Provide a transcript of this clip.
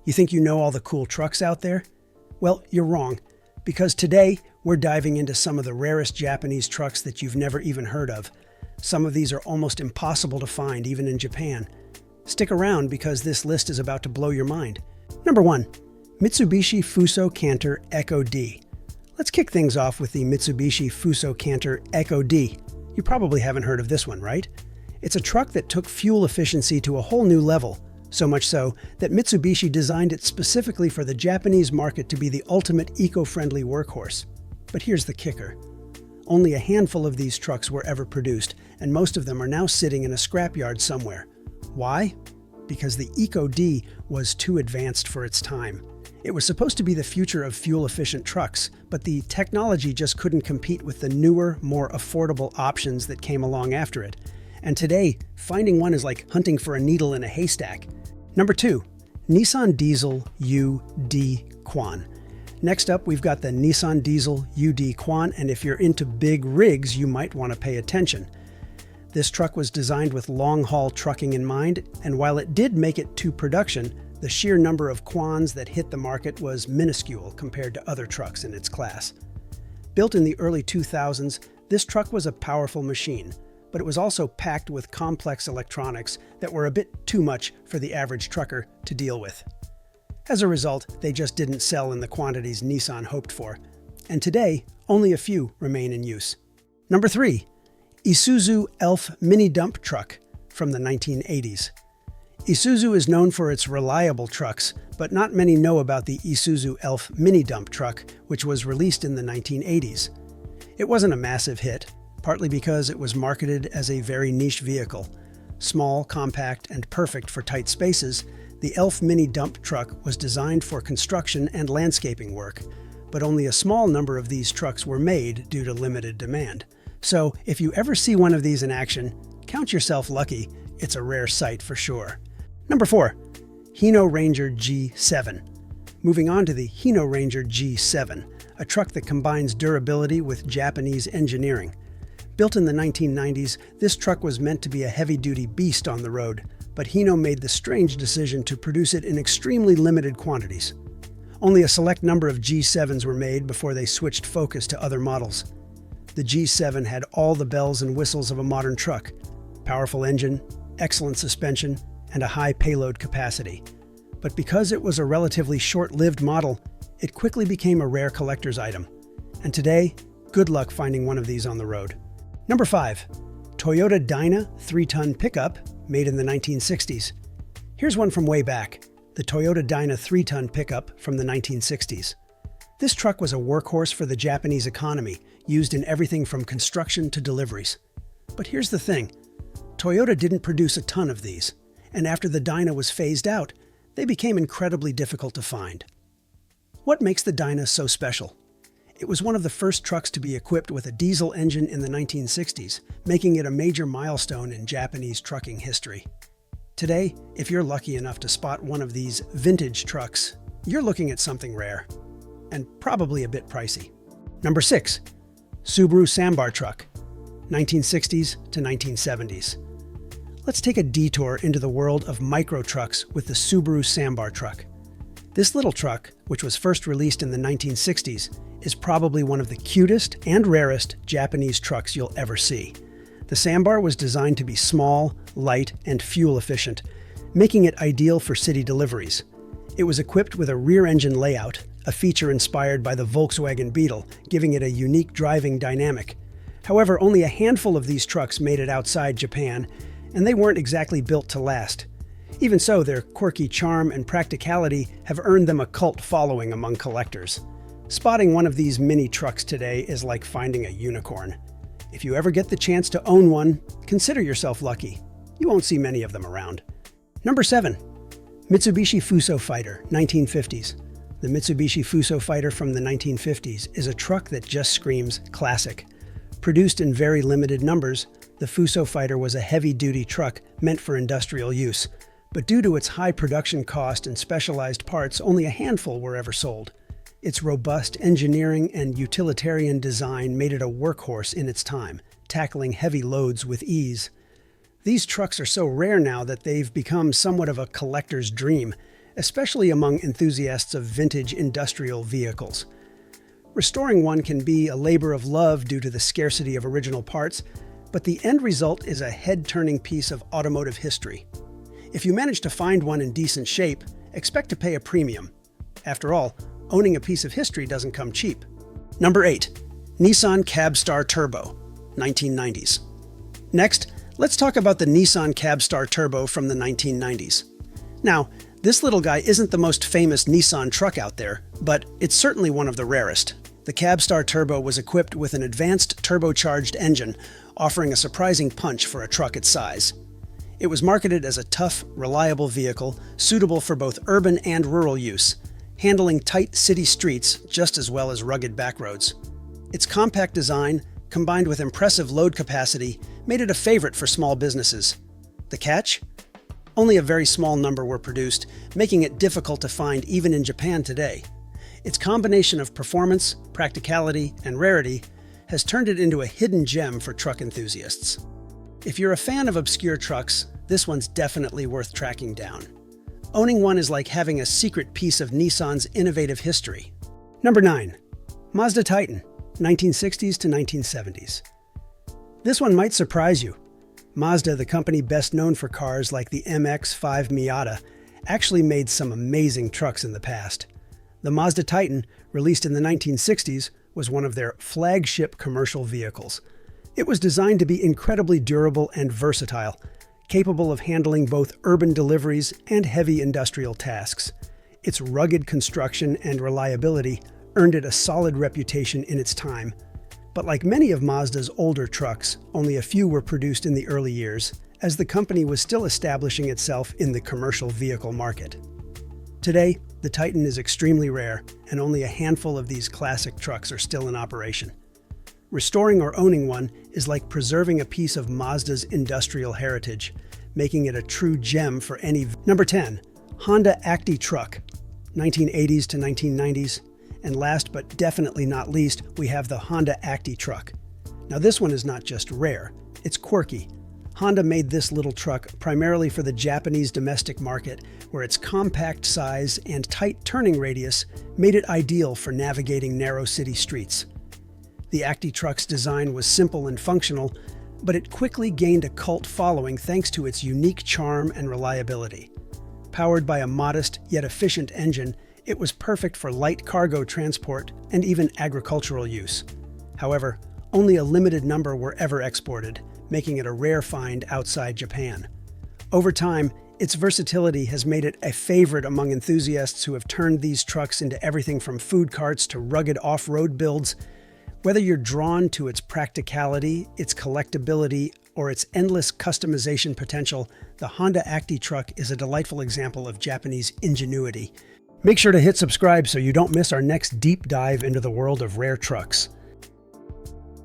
You think you know all the cool trucks out there? Well, you're wrong, because today we're diving into some of the rarest Japanese trucks that you've never even heard of. Some of these are almost impossible to find, even in Japan. Stick around because this list is about to blow your mind. Number 1. Mitsubishi Fuso Canter Echo D. Let's kick things off with the Mitsubishi Fuso Canter Echo D. You probably haven't heard of this one, right? It's a truck that took fuel efficiency to a whole new level, so much so that Mitsubishi designed it specifically for the Japanese market to be the ultimate eco-friendly workhorse. But here's the kicker. Only a handful of these trucks were ever produced, and most of them are now sitting in a scrapyard somewhere. Why? Because the Echo D was too advanced for its time. It was supposed to be the future of fuel-efficient trucks, but the technology just couldn't compete with the newer, more affordable options that came along after it. And today, finding one is like hunting for a needle in a haystack. Number 2. Nissan Diesel UD Quan. Next up, we've got the Nissan Diesel UD Quan, and if you're into big rigs, you might want to pay attention. This truck was designed with long-haul trucking in mind, and while it did make it to production, the sheer number of Quans that hit the market was minuscule compared to other trucks in its class. Built in the early 2000s, this truck was a powerful machine, but it was also packed with complex electronics that were a bit too much for the average trucker to deal with. As a result, they just didn't sell in the quantities Nissan hoped for, and today, only a few remain in use. Number 3. Isuzu Elf Mini Dump Truck from the 1980s. Isuzu is known for its reliable trucks, but not many know about the Isuzu Elf Mini Dump Truck, which was released in the 1980s. It wasn't a massive hit, partly because it was marketed as a very niche vehicle. Small, compact, and perfect for tight spaces, the Elf Mini Dump Truck was designed for construction and landscaping work, but only a small number of these trucks were made due to limited demand. So, if you ever see one of these in action, count yourself lucky. It's a rare sight for sure. Number 4. Hino Ranger G7. Moving on to the Hino Ranger G7, a truck that combines durability with Japanese engineering. Built in the 1990s, this truck was meant to be a heavy-duty beast on the road, but Hino made the strange decision to produce it in extremely limited quantities. Only a select number of G7s were made before they switched focus to other models. The G7 had all the bells and whistles of a modern truck: powerful engine, excellent suspension, and a high payload capacity. But because it was a relatively short-lived model, it quickly became a rare collector's item. And today, good luck finding one of these on the road. Number 5. Toyota Dyna 3-ton pickup, made in the 1960s. Here's one from way back, the Toyota Dyna 3-ton pickup from the 1960s. This truck was a workhorse for the Japanese economy, used in everything from construction to deliveries. But here's the thing, Toyota didn't produce a ton of these, and after the Dyna was phased out, they became incredibly difficult to find. What makes the Dyna so special? It was one of the first trucks to be equipped with a diesel engine in the 1960s, making it a major milestone in Japanese trucking history. Today, if you're lucky enough to spot one of these vintage trucks, you're looking at something rare, and probably a bit pricey. Number 6. Subaru Sambar Truck, 1960s to 1970s. Let's take a detour into the world of micro trucks with the Subaru Sambar Truck. This little truck, which was first released in the 1960s, is probably one of the cutest and rarest Japanese trucks you'll ever see. The Sambar was designed to be small, light, and fuel efficient, making it ideal for city deliveries. It was equipped with a rear engine layout, a feature inspired by the Volkswagen Beetle, giving it a unique driving dynamic. However, only a handful of these trucks made it outside Japan, and they weren't exactly built to last. Even so, their quirky charm and practicality have earned them a cult following among collectors. Spotting one of these mini trucks today is like finding a unicorn. If you ever get the chance to own one, consider yourself lucky. You won't see many of them around. Number 7. Mitsubishi Fuso Fighter, 1950s. The Mitsubishi Fuso Fighter from the 1950s is a truck that just screams classic. Produced in very limited numbers, the Fuso Fighter was a heavy-duty truck meant for industrial use, but due to its high production cost and specialized parts, only a handful were ever sold. Its robust engineering and utilitarian design made it a workhorse in its time, tackling heavy loads with ease. These trucks are so rare now that they've become somewhat of a collector's dream, especially among enthusiasts of vintage industrial vehicles. Restoring one can be a labor of love due to the scarcity of original parts, but the end result is a head-turning piece of automotive history. If you manage to find one in decent shape, expect to pay a premium. After all, owning a piece of history doesn't come cheap. Number 8. Nissan Cabstar Turbo, 1990s. Next, let's talk about the Nissan Cabstar Turbo from the 1990s. Now, this little guy isn't the most famous Nissan truck out there, but it's certainly one of the rarest. The Cabstar Turbo was equipped with an advanced turbocharged engine, offering a surprising punch for a truck its size. It was marketed as a tough, reliable vehicle, suitable for both urban and rural use, handling tight city streets just as well as rugged backroads. Its compact design, combined with impressive load capacity, made it a favorite for small businesses. The catch? Only a very small number were produced, making it difficult to find even in Japan today. Its combination of performance, practicality, and rarity has turned it into a hidden gem for truck enthusiasts. If you're a fan of obscure trucks, this one's definitely worth tracking down. Owning one is like having a secret piece of Nissan's innovative history. Number 9. Mazda Titan, 1960s to 1970s. This one might surprise you. Mazda, the company best known for cars like the MX-5 Miata, actually made some amazing trucks in the past. The Mazda Titan, released in the 1960s, was one of their flagship commercial vehicles. It was designed to be incredibly durable and versatile, capable of handling both urban deliveries and heavy industrial tasks. Its rugged construction and reliability earned it a solid reputation in its time. But like many of Mazda's older trucks, only a few were produced in the early years, as the company was still establishing itself in the commercial vehicle market. Today, the Titan is extremely rare, and only a handful of these classic trucks are still in operation. Restoring or owning one is like preserving a piece of Mazda's industrial heritage, making it a true gem for any. Number 10. Honda Acti Truck, 1980s to 1990s. And last but definitely not least, we have the Honda Acti Truck. Now this one is not just rare, it's quirky. Honda made this little truck primarily for the Japanese domestic market, where its compact size and tight turning radius made it ideal for navigating narrow city streets. The Acti Truck's design was simple and functional, but it quickly gained a cult following thanks to its unique charm and reliability. Powered by a modest yet efficient engine, it was perfect for light cargo transport and even agricultural use. However, only a limited number were ever exported, making it a rare find outside Japan. Over time, its versatility has made it a favorite among enthusiasts who have turned these trucks into everything from food carts to rugged off-road builds. Whether you're drawn to its practicality, its collectability, or its endless customization potential, the Honda Acti Truck is a delightful example of Japanese ingenuity. Make sure to hit subscribe so you don't miss our next deep dive into the world of rare trucks.